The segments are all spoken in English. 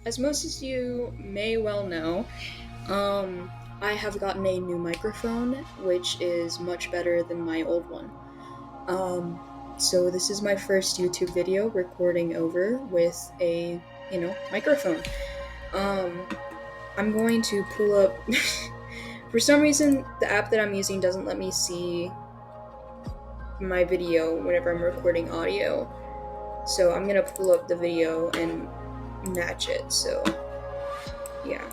As most of you may well know, I have gotten a new microphone, which is much better than my old one. So this is my first YouTube video recording over with a, microphone. Um, I'm going to pull up. For some reason, the app that I'm using doesn't let me see my video whenever I'm recording audio. So I'm gonna pull up the video and match it. So yeah.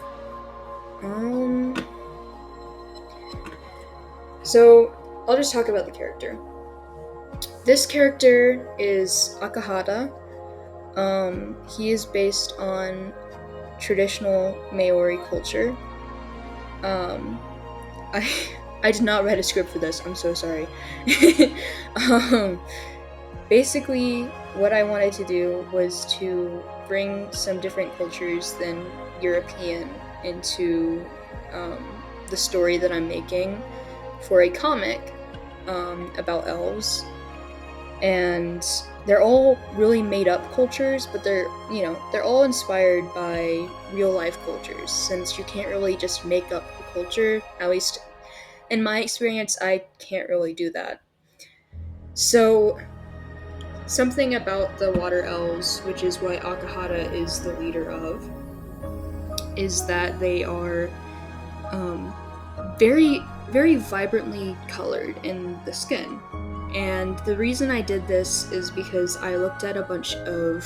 Um. So I'll just talk about the character. This character is Akahata. He is based on traditional Maori culture. Um, I I did not write a script for this. I'm so sorry. um, Basically, what I wanted to do was to bring some different cultures than European into the story that I'm making for a comic about elves, and they're all really made up cultures, but they're all inspired by real life cultures, since you can't really just make up a culture. At least in my experience, I can't really do that. So something about the water elves, which is what Akahata is the leader of, is that they are um, very vibrantly colored in the skin. And the reason I did this is because I looked at a bunch of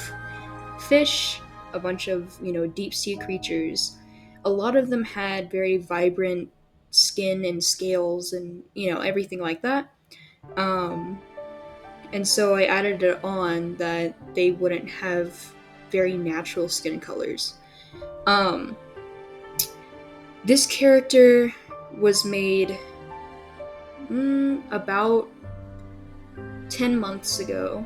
fish, a bunch of, deep sea creatures. A lot of them had very vibrant skin and scales and, everything like that. Um, and so I added it on that they wouldn't have very natural skin colors. Um, this character was made about 10 months ago,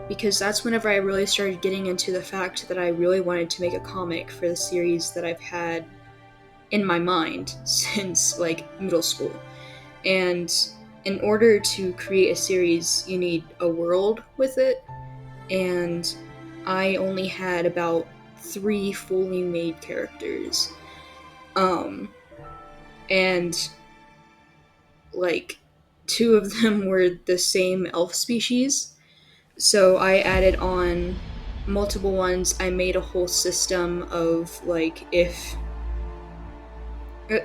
because that's whenever I really started getting into the fact that I really wanted to make a comic for the series that I've had in my mind since like middle school. And in order to create a series, you need a world with it, and I only had about 3 fully made characters. Um, and like 2 of them were the same elf species. So I added on multiple ones. I made a whole system of like, if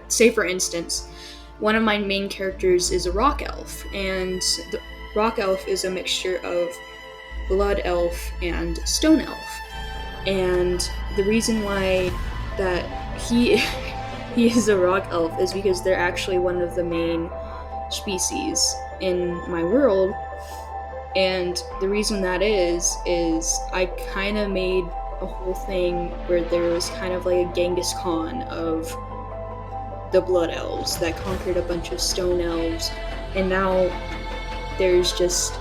say for instance, one of my main characters is a rock elf, and the rock elf is a mixture of blood elf and stone elf. And the reason why that he he is a rock elf is because they're actually one of the main species in my world. And the reason that is I kind of made a whole thing where there was kind of like a Genghis Khan of the blood elves that conquered a bunch of stone elves, and now there's just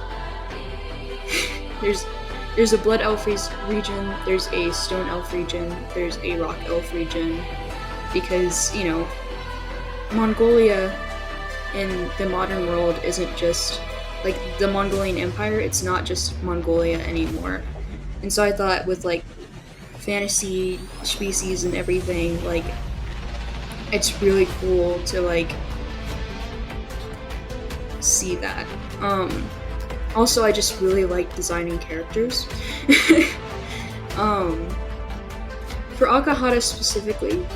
there's there's a blood elf region, there's a stone elf region, there's a rock elf region, because Mongolia in the modern world isn't just like the Mongolian Empire. It's not just Mongolia anymore. And so I thought, with like fantasy species and everything, like it's really cool to like see that. Also, I just really like designing characters. um, for Akahata specifically,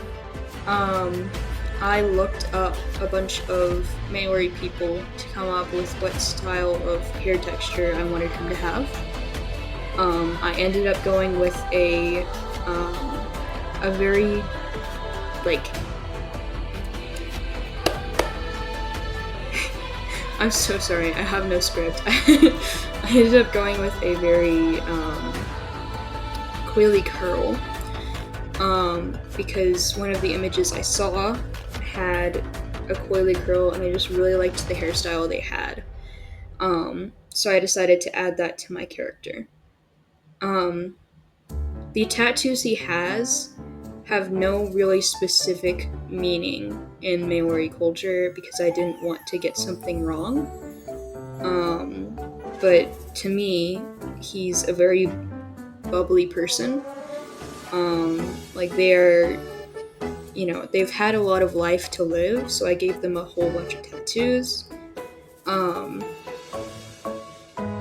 I looked up a bunch of Maori people to come up with what style of hair texture I wanted him to have. I ended up going with a very like I'm so sorry, I have no script. I ended up going with a very coily curl, because one of the images I saw had a coily curl, and I just really liked the hairstyle they had. So I decided to add that to my character. Um, the tattoos he has have no really specific meaning in Maori culture because I didn't want to get something wrong. Um, but to me, he's a very bubbly person. Like they're, they've had a lot of life to live, so I gave them a whole bunch of tattoos. Um,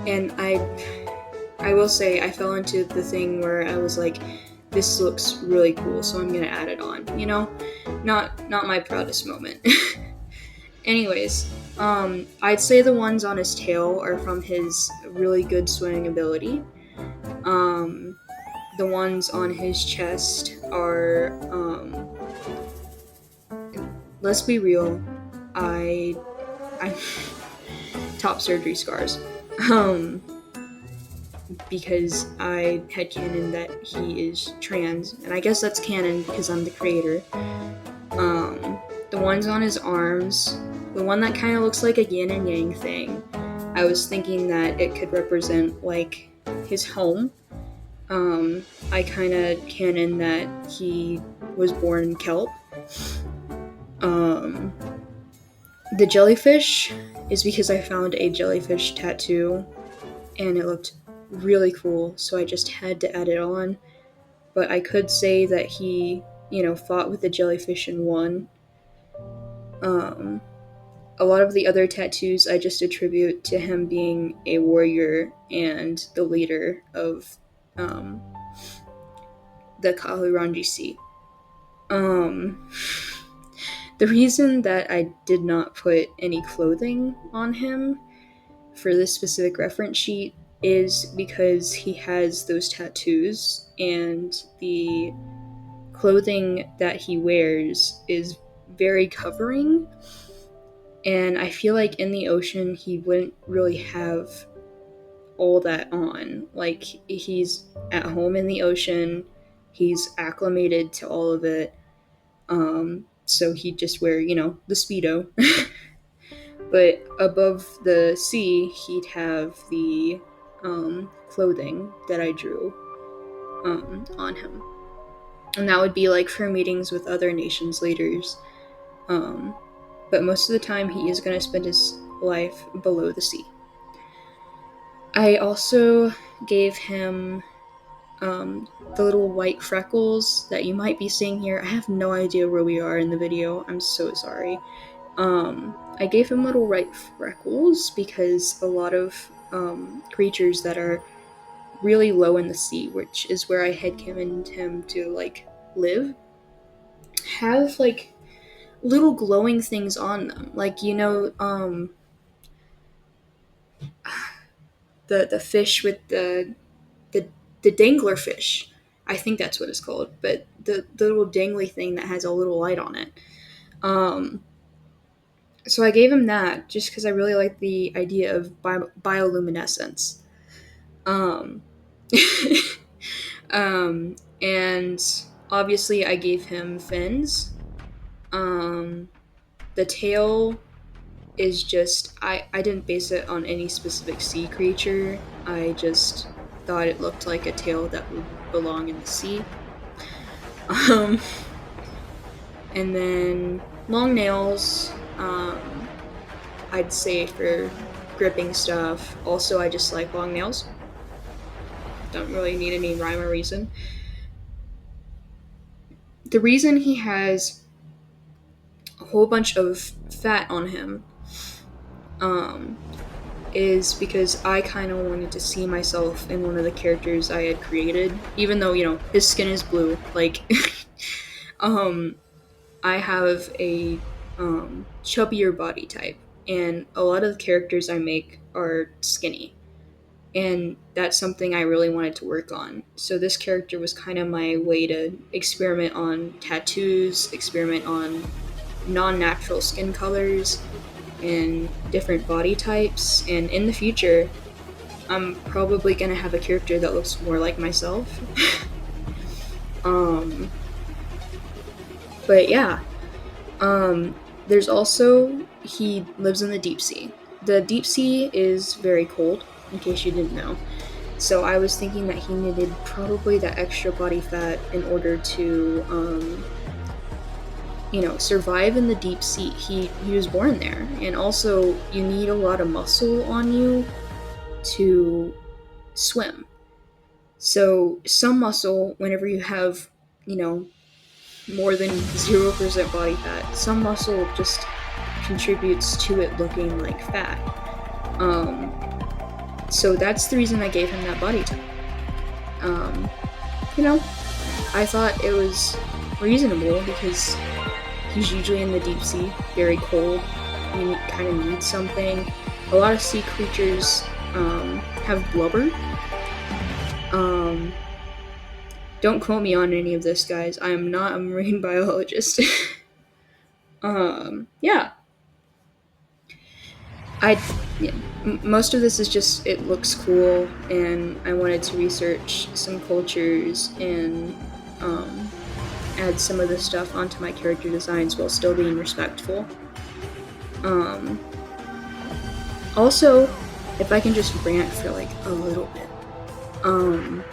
and I will say I fell into the thing where I was like, this looks really cool, so I'm gonna add it on. Not my proudest moment. Anyways, I'd say the ones on his tail are from his really good swimming ability. Um, the ones on his chest are, let's be real, I top surgery scars. Um, because I had canon that he is trans, and I guess that's canon because I'm the creator. The ones on his arms, the one that kind of looks like a yin and yang thing, I was thinking that it could represent like his home. I kind of canon that he was born in kelp. Um, the jellyfish is because I found a jellyfish tattoo and it looked really cool, so I just had to add it on. But I could say that he, fought with the jellyfish and won. A lot of the other tattoos I just attribute to him being a warrior and the leader of um, the Kahuranji Sea. Um, the reason that I did not put any clothing on him for this specific reference sheet is because he has those tattoos, and the clothing that he wears is very covering, and I feel like in the ocean he wouldn't really have all that on. Like, he's at home in the ocean, he's acclimated to all of it, so he'd just wear, the Speedo. But above the sea, he'd have the clothing that I drew on him. And that would be like for meetings with other nations' leaders. But most of the time, he is going to spend his life below the sea. I also gave him the little white freckles that you might be seeing here. I have no idea where we are in the video. I'm so sorry. I gave him little white freckles because a lot of creatures that are really low in the sea, which is where I headcanoned him to like live, have like little glowing things on them. Like, the fish with the the dangler fish. I think that's what it's called, but the little dangly thing that has a little light on it. So I gave him that just because I really like the idea of bioluminescence. Um, and obviously I gave him fins. The tail is just, I didn't base it on any specific sea creature. I just thought it looked like a tail that would belong in the sea. Um, and then long nails, I'd say for gripping stuff. Also, I just like long nails. Don't really need any rhyme or reason. The reason he has a whole bunch of fat on him is because I kind of wanted to see myself in one of the characters I had created, even though, his skin is blue. Like, I have a chubbier body type, and a lot of the characters I make are skinny. And that's something I really wanted to work on. So this character was kind of my way to experiment on tattoos, experiment on non-natural skin colors, and different body types. And in the future, I'm probably gonna have a character that looks more like myself. But yeah, there's also, he lives in the deep sea. The deep sea is very cold, in case you didn't know. So I was thinking that he needed probably that extra body fat in order to, survive in the deep sea. He was born there, and also you need a lot of muscle on you to swim. So some muscle, whenever you have, you know, more than 0% body fat, some muscle just contributes to it looking like fat. Um, so that's the reason I gave him that body type. Um, you know, I thought it was reasonable because he's usually in the deep sea, very cold. You kind of need something. A lot of sea creatures have blubber. Um, don't quote me on any of this, guys. I am not a marine biologist. Yeah, I yeah, most of this is just it looks cool, and I wanted to research some cultures and um, add some of this stuff onto my character designs while still being respectful. Um, Also, if I can just rant for like a little bit, um,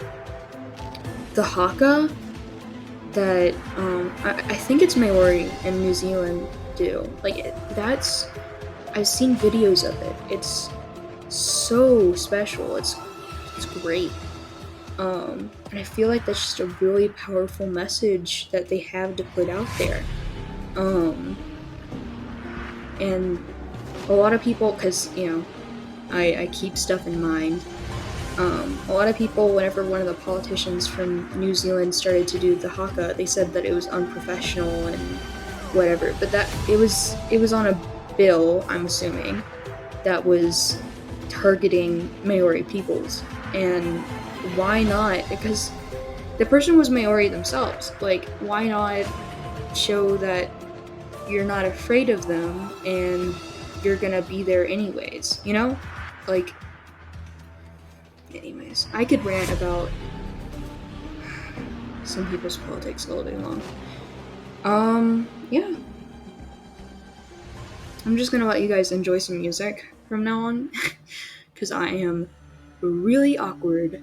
the haka that I think it's Maori in New Zealand do that's I've seen videos of it. It's so special. It's great. And I feel like that's just a really powerful message that they have to put out there. Um, and a lot of people, because I keep stuff in mind. A lot of people, whenever one of the politicians from New Zealand started to do the haka, they said that it was unprofessional and whatever. But that it was on a bill, I'm assuming, that was targeting Maori peoples. And why not? Because the person was Maori themselves. Like, why not show that you're not afraid of them and you're gonna be there anyways? You know, like. Anyways, I could rant about some people's politics all day long. Yeah. I'm just gonna let you guys enjoy some music from now on, because I am really awkward.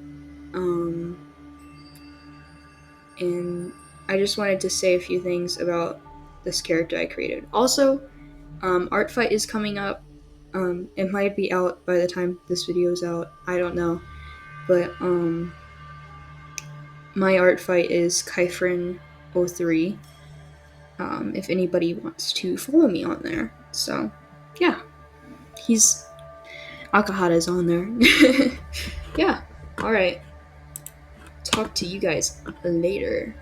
And I just wanted to say a few things about this character I created. Also, Artfight is coming up. It might be out by the time this video is out. I don't know. But, my art fight is Kyfrin03. If anybody wants to follow me on there. So, yeah. Akahata's on there. Yeah. Alright. Talk to you guys later.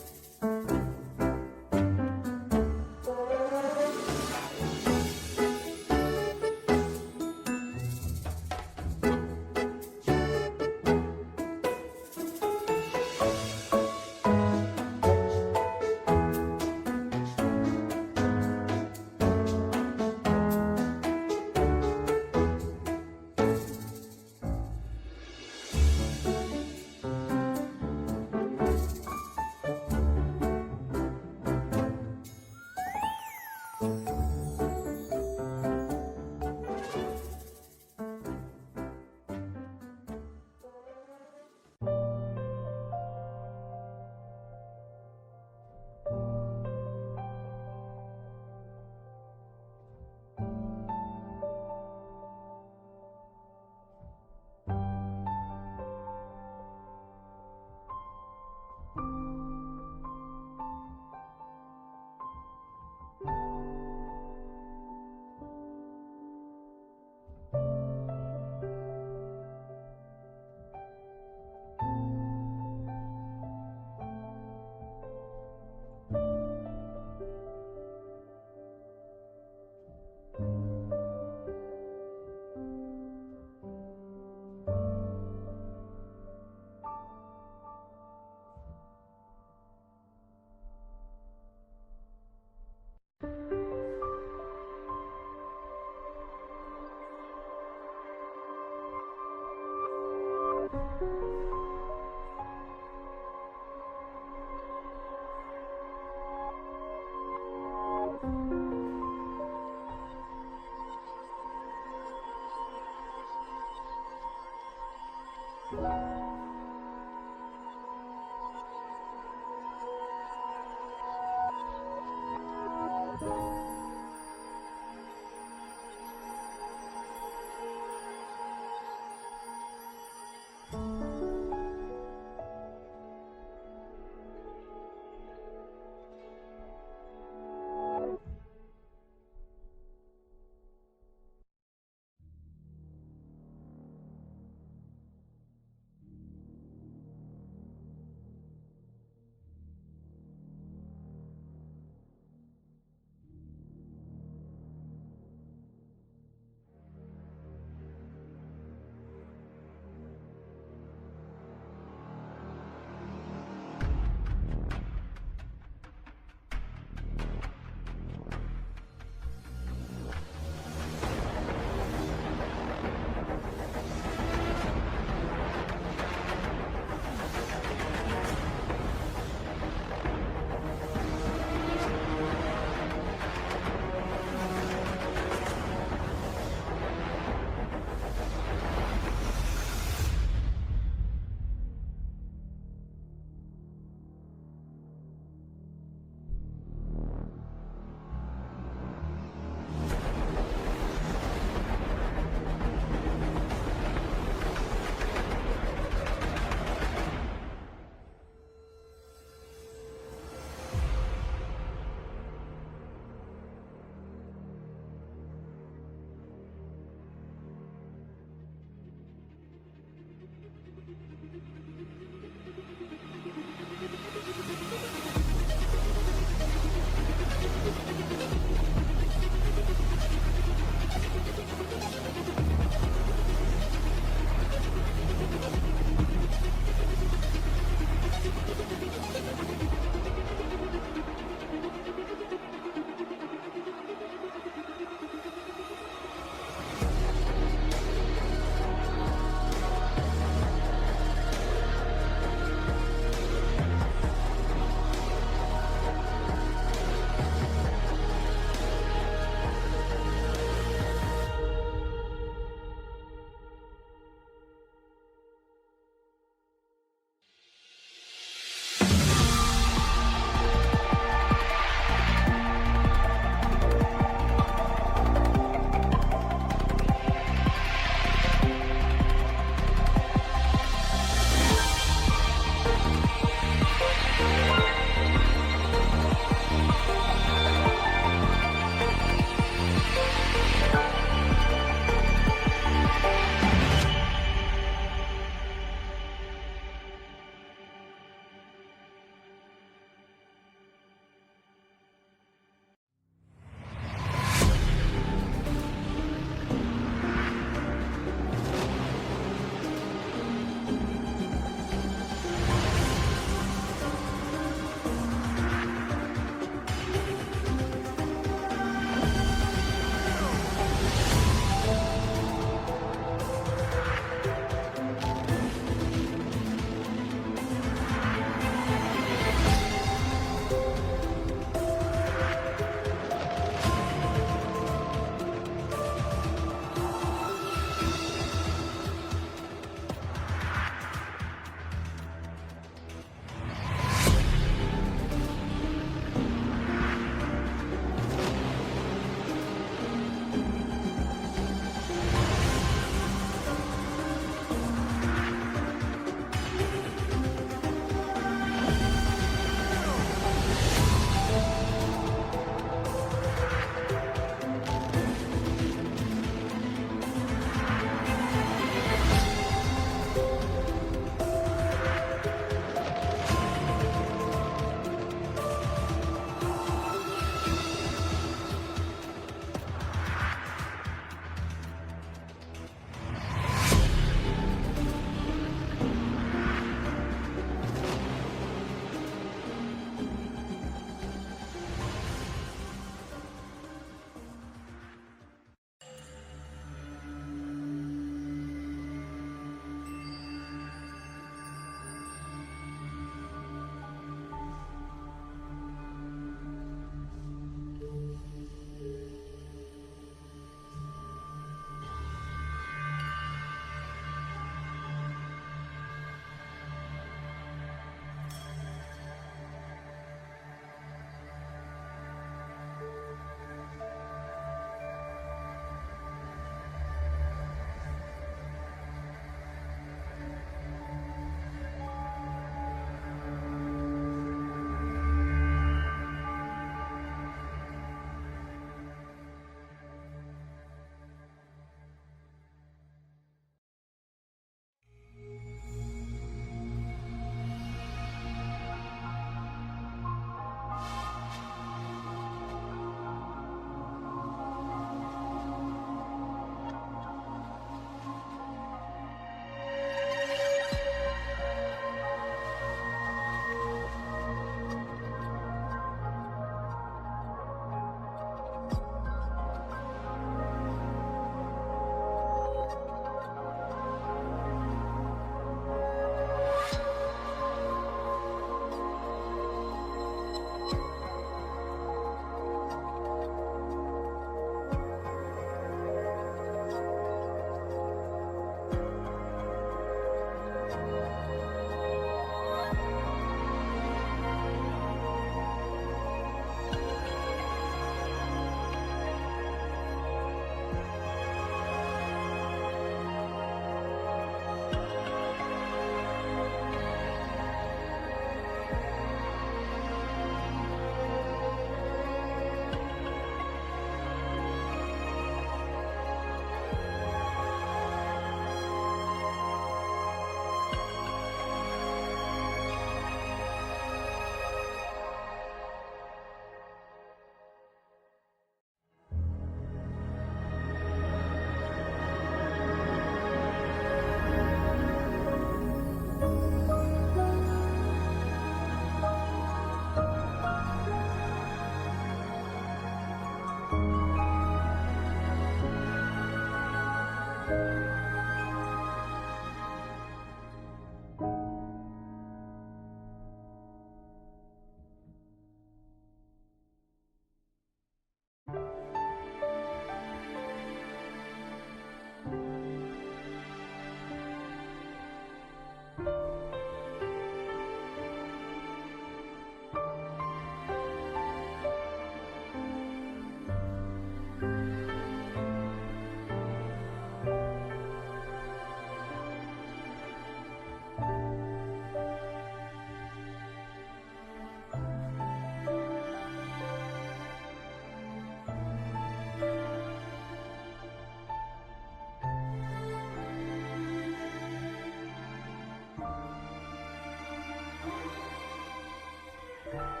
you